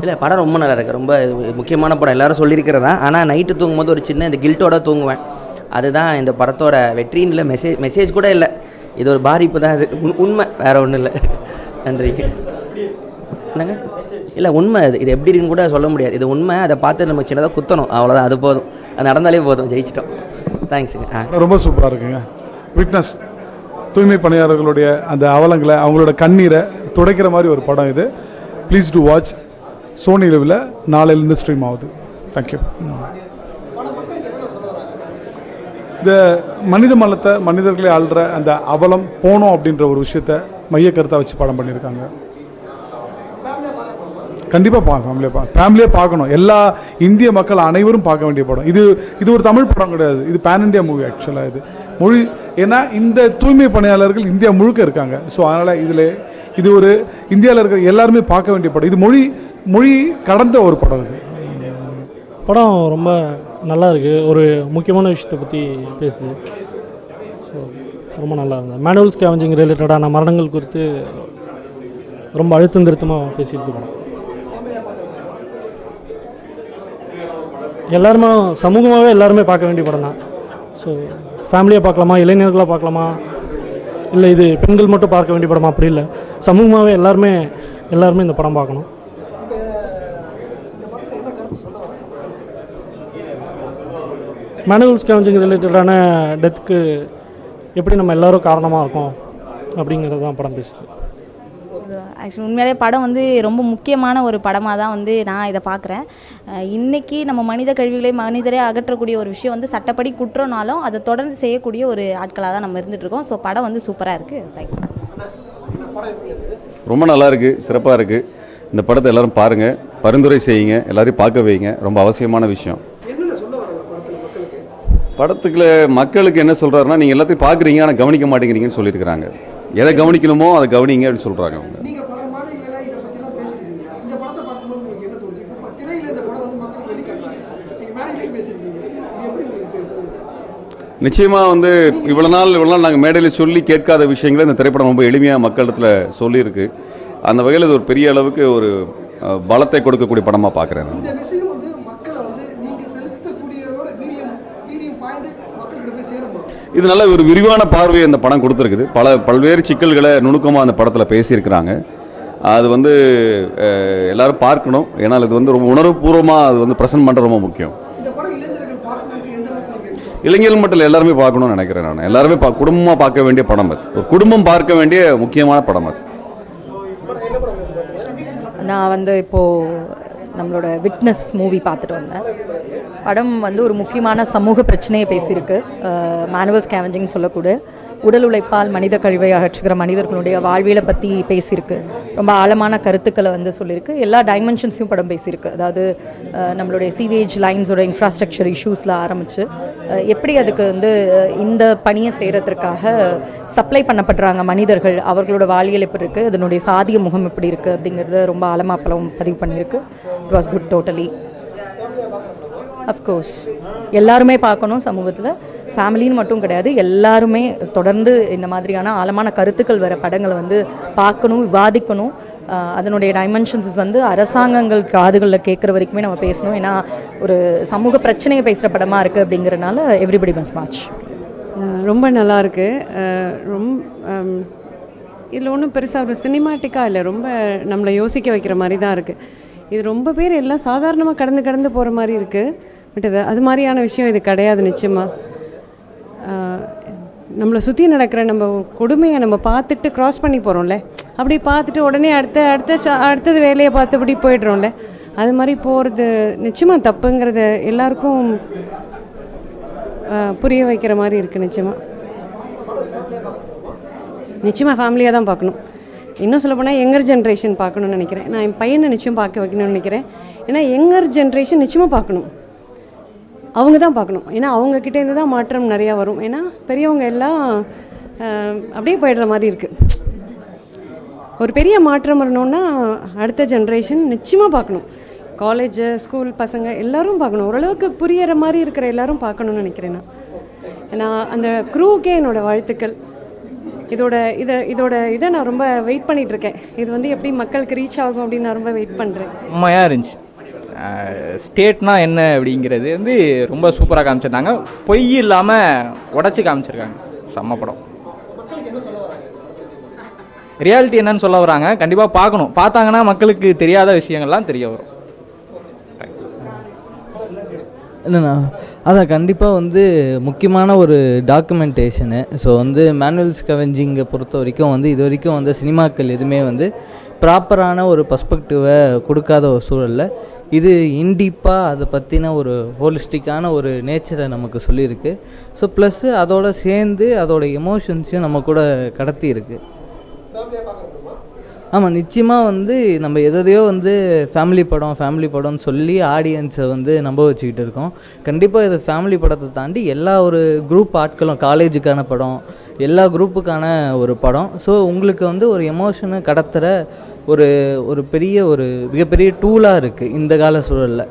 இல்லை படம் ரொம்ப நல்லா இருக்குது, ரொம்ப முக்கியமான படம் எல்லோரும் சொல்லியிருக்கிறதா. ஆனால் நைட்டு தூங்கும்போது ஒரு சின்ன இந்த கில்ட்டோட தூங்குவேன். அதுதான் இந்த படத்தோட வெற்றின்னு இல்லை, மெசேஜ் கூட இல்லை, இது ஒரு பாதிப்பு தான். இது உண்மை, வேறு ஒன்றும் இல்லை. நன்றி. என்னங்க? இல்லை உண்மை, இது எப்படி இருக்குன்னு கூட சொல்ல முடியாது, இது உண்மை. அதை பார்த்து நம்ம சின்னதாக குத்தணும், அவ்வளோதான், அது போதும், அது நடந்தாலே போதும், ஜெயிச்சிட்டோம். தேங்க்ஸுங்க. ரொம்ப சூப்பராக இருக்குங்க. விட்னஸ் தூய்மை பணியாளர்களுடைய அந்த அவலங்களை, அவங்களோட கண்ணீரை துடைக்கிற மாதிரி ஒரு படம் இது. Please to watch. சோனி லெவலில் நாளையிலேருந்து ஸ்ட்ரீம் ஆகுது. தேங்க்யூ. இந்த மனித மலத்தை, மனிதர்களை ஆள்ற அந்த அவலம் போனோம் அப்படின்ற ஒரு விஷயத்தை மைய கருத்தாக வச்சு படம் பண்ணியிருக்காங்க. கண்டிப்பாக ஃபேமிலியாக பார்க்கணும். எல்லா இந்திய மக்கள் அனைவரும் பார்க்க வேண்டிய படம் இது. இது ஒரு தமிழ் படம் கிடையாது, இது பேன் இண்டியா மூவி ஆக்சுவலாக. இது மொழி, ஏன்னா இந்த தூய்மை பணியாளர்கள் இந்தியா முழுக்க இருக்காங்க. ஸோ அதனால் இது ஒரு இந்தியாவில் இருக்கிற எல்லாருமே பார்க்க வேண்டிய படம். இது மொழி கடந்த ஒரு படம். இது படம் ரொம்ப நல்லா இருக்குது, ஒரு முக்கியமான விஷயத்தை பற்றி பேசுது. ஸோ ரொம்ப நல்லா இருந்தது. மேனுவல் ஸ்கேவெஞ்சிங் ரிலேட்டடான மரணங்கள் குறித்து ரொம்ப அழுத்தம் திருத்தமாக பேசியிருக்கு படம். எல்லாருமே சமூகமாகவே எல்லாருமே பார்க்க வேண்டிய படம் தான். ஸோ ஃபேமிலியாக பார்க்கலாமா, இளைஞர்களாக பார்க்கலாமா, இல்லை இது பெண்கள் மட்டும் பார்க்க வேண்டிய படமா, அப்படி இல்லை, சமூகமாகவே எல்லாருமே இந்த படம் பார்க்கணும். மேனுவல் ஸ்கேவெஞ்சிங் ரிலேட்டடான டெத்துக்கு எப்படி நம்ம எல்லோரும் காரணமாக இருக்கோம் அப்படிங்கிறது தான் படம் பேசுது. ஆக்சுவலி உண்மையிலே படம் வந்து ரொம்ப முக்கியமான ஒரு படமாக தான் வந்து நான் இதை பார்க்குறேன். இன்றைக்கி நம்ம மனித கழிவுகளை மனிதரே அகற்றக்கூடிய ஒரு விஷயம் வந்து சட்டப்படி குற்றம்னாலும் அதை தொடர்ந்து செய்யக்கூடிய ஒரு ஆட்களாக தான் நம்ம இருந்துகிட்ருக்கோம். ஸோ படம் வந்து சூப்பராக இருக்குது. தேங்க்யூ. ரொம்ப நல்லா இருக்குது, சிறப்பாக இருக்குது. இந்த படத்தை எல்லோரும் பாருங்கள், பரிந்துரை செய்யுங்க, எல்லோரையும் பார்க்க வைங்க. ரொம்ப அவசியமான விஷயம். படத்துக்குள்ள மக்களுக்கு என்ன சொல்கிறாருன்னா, நீங்கள் எல்லாத்தையும் பார்க்குறீங்க ஆனால் கவனிக்க மாட்டேங்கிறீங்கன்னு சொல்லியிருக்கிறாங்க. எதை கவனிக்கணுமோ அதை கவனிங்க அப்படின்னு சொல்கிறாங்க அவங்க. நிச்சயமாக வந்து இவ்வளோ நாள் நாங்கள் மேடையில் சொல்லி கேட்காத விஷயங்களை இந்த திரைப்படம் ரொம்ப எளிமையாக மக்களிடத்தில் சொல்லியிருக்கு. அந்த வகையில் இது ஒரு பெரிய அளவுக்கு ஒரு பலத்தை கொடுக்கக்கூடிய படமாக பார்க்குறேன். இது நல்ல ஒரு விரிவான பார்வையை இந்த படம் கொடுத்துருக்குது. பல்வேறு சிக்கல்களை நுணுக்கமாக அந்த படத்தில் பேசியிருக்கிறாங்க. அது வந்து எல்லாரும் பார்க்கணும். ஏன்னா இது வந்து ரொம்ப உணர்வுபூர்வமாக அது வந்து ப்ரெசென்ட் பண்ணுறது ரொம்ப முக்கியம். இளைஞர்கள் மட்டும் எல்லாருமே பார்க்கணும்னு நினைக்கிறேன் நான். எல்லாருமே குடும்பமாக பார்க்க வேண்டிய படம் அது. ஒரு குடும்பம் பார்க்க வேண்டிய முக்கியமான படம் அது. நான் வந்து இப்போது நம்மளோட விட்னஸ் மூவி பார்த்துட்டு வந்தேன். படம் வந்து ஒரு முக்கியமான சமூக பிரச்சனையை பேசியிருக்கு. மேனுவல் ஸ்கேவெஞ்சிங் சொல்லக்கூடிய உடல் உழைப்பால் மனித கழிவை அகற்றுகிற மனிதர்களுடைய வாழ்வியலை பற்றி பேசியிருக்கு. ரொம்ப ஆழமான கருத்துக்களை வந்து சொல்லியிருக்கு. எல்லா டைமென்ஷன்ஸையும் படம் பேசியிருக்கு. அதாவது நம்மளுடைய சீவேஜ் லைன்ஸோட இன்ஃப்ராஸ்ட்ரக்சர் இஷ்யூஸில் ஆரம்பித்து எப்படி அதுக்கு வந்து இந்த பணியை செய்கிறதுக்காக சப்ளை பண்ணப்படுறாங்க மனிதர்கள், அவர்களோட வாழ்வியல் எப்படி இருக்குது, அதனுடைய சாதிய முகம் எப்படி இருக்குது அப்படிங்கிறத ரொம்ப ஆழமாக படம் பதிவு பண்ணியிருக்கு. It was good totally. Of course எல்லாருமே பார்க்கணும். சமூகத்தில் ஃபேமிலின்னு மட்டும் கிடையாது, எல்லாருமே தொடர்ந்து இந்த மாதிரியான ஆழமான கருத்துக்கள் வர படங்களை வந்து பார்க்கணும், விவாதிக்கணும். அதனுடைய டைமென்ஷன்ஸ் வந்து அரசாங்கங்கள் காதுகளில் கேட்குற வரைக்குமே நம்ம பேசணும். ஏன்னா ஒரு சமூக பிரச்சனையை பேசுகிற படமாக இருக்குது அப்படிங்கிறனால எவ்ரிபடி மஸ்ட் வாட்ச். ரொம்ப நல்லா இருக்குது. இதில் ஒன்றும் பெருசாக ஒரு சினிமாட்டிக்காக இல்லை, ரொம்ப நம்மளை யோசிக்க வைக்கிற மாதிரி தான் இருக்குது. இது ரொம்ப பேர் எல்லாம் சாதாரணமாக கடந்து போகிற மாதிரி இருக்குது. பட் அது மாதிரியான விஷயம் இது கிடையாது. நிச்சயமாக நம்மளை சுற்றி நடக்கிற நம்ம கொடுமையை நம்ம பார்த்துட்டு க்ராஸ் பண்ணி போகிறோம்ல, அப்படி பார்த்துட்டு உடனே அடுத்தது வேலையை பார்த்து அப்படி போய்ட்றோம்ல, அது மாதிரி போகிறது நிச்சயமாக தப்புங்கிறத எல்லாருக்கும் புரிய வைக்கிற மாதிரி இருக்குது. நிச்சயமாக ஃபேமிலியாக தான் பார்க்கணும். இன்னும் சொல்லப்போனால் யங்கர் ஜென்ரேஷன் பார்க்கணுன்னு நினைக்கிறேன். நான் என் பையனை நிச்சயம் பார்க்க வைக்கணும்னு நினைக்கிறேன். ஏன்னா யங்கர் ஜென்ரேஷன் நிச்சயமாக பார்க்கணும், அவங்க தான் பார்க்கணும். ஏன்னா அவங்கக்கிட்டேருந்து தான் மாற்றம் நிறையா வரும். ஏன்னா பெரியவங்க எல்லாம் அப்படியே போயிடுற மாதிரி இருக்குது. ஒரு பெரிய மாற்றம் வரணுன்னா அடுத்த ஜென்ரேஷன் நிச்சயமாக பார்க்கணும். காலேஜ் ஸ்கூல் பசங்க எல்லோரும் பார்க்கணும். ஓரளவுக்கு புரியிற மாதிரி இருக்கிற எல்லோரும் பார்க்கணுன்னு நினைக்கிறேன் நான். அந்த க்ரூக்கே என்னோடய வாழ்த்துக்கள். இதை நான் ரொம்ப வெயிட் பண்ணிகிட்ருக்கேன். இது வந்து எப்படி மக்களுக்கு ரீச் ஆகும் அப்படின்னு நான் ரொம்ப வெயிட் பண்ணுறேன். உண்மையாக இருந்துச்சு. ஸ்டேட்னா என்ன அப்படிங்கிறது வந்து ரொம்ப சூப்பராக காமிச்சிருந்தாங்க. பொய் இல்லாமல் உடச்சி காமிச்சிருக்காங்க. செம்ம படம். ரியாலிட்டி என்னன்னு சொல்ல வராங்க, கண்டிப்பாக பார்க்கணும். பார்த்தாங்கன்னா மக்களுக்கு தெரியாத விஷயங்கள்லாம் தெரிய வரும். இல்லைண்ணா, அதான் கண்டிப்பாக வந்து முக்கியமான ஒரு டாக்குமெண்டேஷனு. ஸோ வந்து மேனுவல் ஸ்கவெஞ்சிங்கை பொறுத்த வரைக்கும் வந்து இது வரைக்கும் வந்து சினிமாக்கள் எதுவுமே வந்து ப்ராப்பரான ஒரு பர்ஸ்பெக்டிவை கொடுக்காத ஒரு சூழலில் இது இன்டீப்பாக அதை பற்றின ஒரு ஹோலிஸ்டிக்கான ஒரு நேச்சரை நமக்கு சொல்லியிருக்கு. ஸோ ப்ளஸ்ஸு அதோட சேர்ந்து அதோட எமோஷன்ஸையும் நம்ம கூட கடத்தி இருக்குது. ஆமாம், நிச்சயமாக வந்து நம்ம எதையோ வந்து ஃபேமிலி படம்னு சொல்லி ஆடியன்ஸை வந்து நம்ப வச்சுக்கிட்டு இருக்கோம். கண்டிப்பாக இது ஃபேமிலி படத்தை தாண்டி எல்லா ஒரு குரூப் ஆட்களும், காலேஜுக்கான படம், எல்லா குரூப்புக்கான ஒரு படம். ஸோ உங்களுக்கு வந்து ஒரு எமோஷனை கடத்துகிற ஒரு மிகப்பெரிய டூலாக இருக்குது இந்த கால சூழலில்.